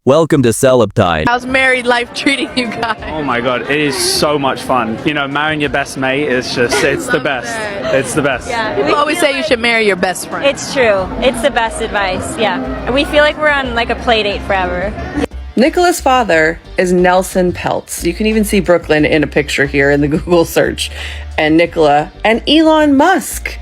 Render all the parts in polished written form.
Welcome to Celebtide. How's married life treating you guys? Oh my god, it is so much fun. You know, marrying your best mate is just, it's the best. It's the best. Yeah, people always say you should marry your best friend. It's true. It's the best advice, yeah. And we feel like we're on like a play date forever. Nicola's father is Nelson Peltz. You can even see Brooklyn in a picture here in the Google search. And Nicola and Elon Musk.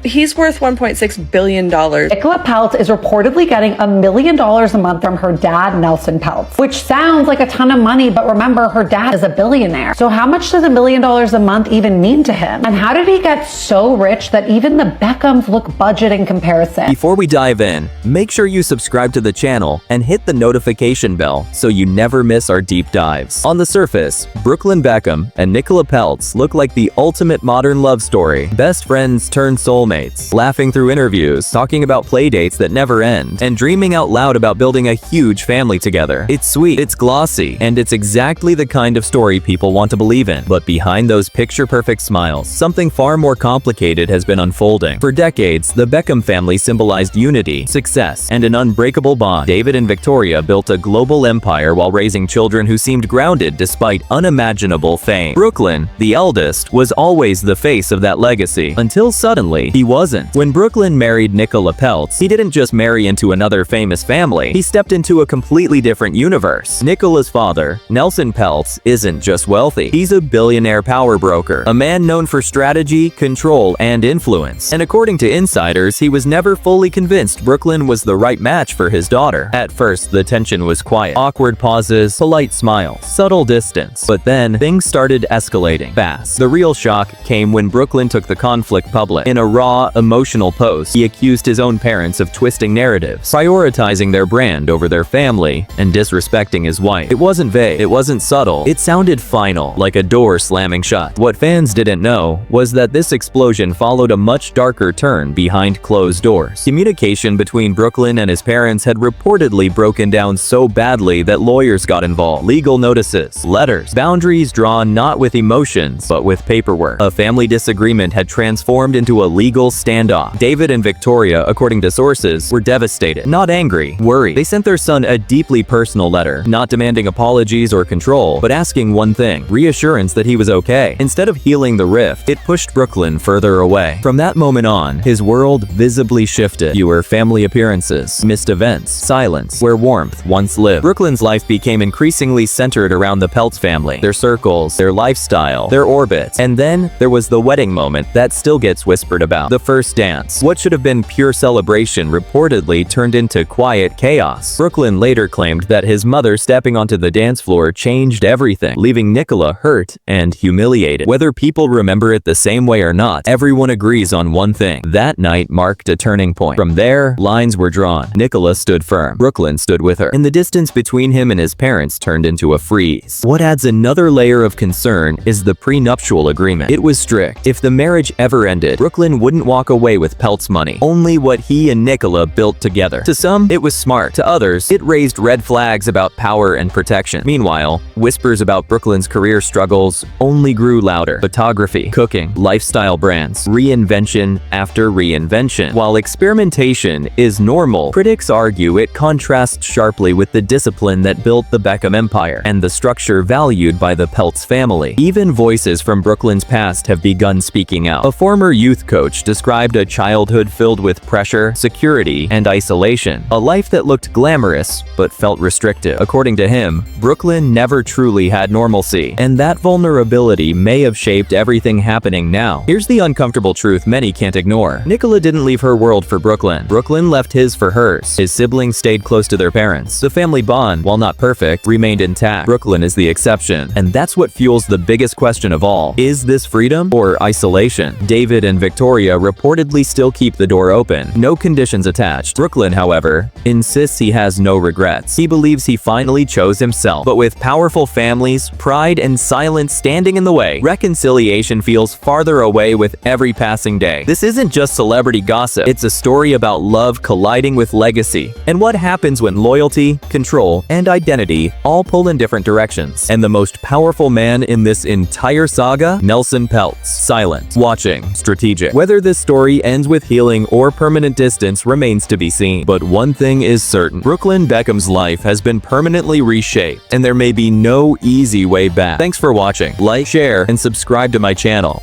He's worth $1.6 billion. Nicola Peltz is reportedly getting $1 million a month from her dad, Nelson Peltz, which sounds like a ton of money, but remember, her dad is a billionaire. So how much does $1 million a month even mean to him? And how did he get so rich that even the Beckhams look budget in comparison? Before we dive in, make sure you subscribe to the channel and hit the notification bell so you never miss our deep dives. On the surface, Brooklyn Beckham and Nicola Peltz look like the ultimate modern love story. Best friends turned soulmates, laughing through interviews, talking about play dates that never end, and dreaming out loud about building a huge family together. It's sweet, it's glossy, and it's exactly the kind of story people want to believe in. But behind those picture-perfect smiles, something far more complicated has been unfolding. For decades, the Beckham family symbolized unity, success, and an unbreakable bond. David and Victoria built a global empire while raising children who seemed grounded despite unimaginable fame. Brooklyn, the eldest, was always the face of that legacy, until suddenly he wasn't. When Brooklyn married Nicola Peltz, he didn't just marry into another famous family, he stepped into a completely different universe. Nicola's father, Nelson Peltz, isn't just wealthy. He's a billionaire power broker, a man known for strategy, control, and influence. And according to insiders, he was never fully convinced Brooklyn was the right match for his daughter. At first, the tension was quiet. Awkward pauses, polite smiles, subtle distance. But then, things started escalating fast. The real shock came when Brooklyn took the conflict public. In a raw, emotional post, he accused his own parents of twisting narratives, prioritizing their brand over their family, and disrespecting his wife. It wasn't vague, it wasn't subtle, it sounded final, like a door slamming shut. What fans didn't know was that this explosion followed a much darker turn behind closed doors. Communication between Brooklyn and his parents had reportedly broken down so badly that lawyers got involved. Legal notices, letters, boundaries drawn not with emotions, but with paperwork. A family disagreement had transformed into a legal standoff. David and Victoria, according to sources, were devastated, not angry, worried. They sent their son a deeply personal letter, not demanding apologies or control, but asking one thing: reassurance that he was okay. Instead of healing the rift, it pushed Brooklyn further away. From that moment on, his world visibly shifted. Fewer family appearances, missed events, silence where warmth once lived. Brooklyn's life became increasingly centered around the Peltz family, their circles, their lifestyle, their orbits. And then there was the wedding moment that still gets whispered about. The first dance. What should have been pure celebration reportedly turned into quiet chaos. Brooklyn later claimed that his mother stepping onto the dance floor changed everything, leaving Nicola hurt and humiliated. Whether people remember it the same way or not, everyone agrees on one thing: that night marked a turning point. From there, lines were drawn. Nicola stood firm. Brooklyn stood with her. And the distance between him and his parents turned into a freeze. What adds another layer of concern is the prenuptial agreement. It was strict. If the marriage ever ended, Brooklyn wouldn't walk away with Peltz money, only what he and Nicola built together. To some, it was smart. To others, it raised red flags about power and protection. Meanwhile, whispers about Brooklyn's career struggles only grew louder. Photography, cooking, lifestyle brands, reinvention after reinvention. While experimentation is normal, critics argue it contrasts sharply with the discipline that built the Beckham empire and the structure valued by the Peltz family. Even voices from Brooklyn's past have begun speaking out. A former youth coach described a childhood filled with pressure, security, and isolation. A life that looked glamorous, but felt restrictive. According to him, Brooklyn never truly had normalcy, and that vulnerability may have shaped everything happening now. Here's the uncomfortable truth many can't ignore. Nicola didn't leave her world for Brooklyn. Brooklyn left his for hers. His siblings stayed close to their parents. The family bond, while not perfect, remained intact. Brooklyn is the exception, and that's what fuels the biggest question of all. Is this freedom or isolation? David and Victoria reportedly still keep the door open, no conditions attached. Brooklyn, however, insists he has no regrets. He believes he finally chose himself. But with powerful families, pride, and silence standing in the way, reconciliation feels farther away with every passing day. This isn't just celebrity gossip. It's a story about love colliding with legacy, and what happens when loyalty, control, and identity all pull in different directions. And the most powerful man in this entire saga? Nelson Peltz. Silent, watching, strategic. strategic. Whether this story ends with healing or permanent distance remains to be seen. But one thing is certain, Brooklyn Beckham's life has been permanently reshaped, and there may be no easy way back. Thanks for watching. Like, share, and subscribe to my channel.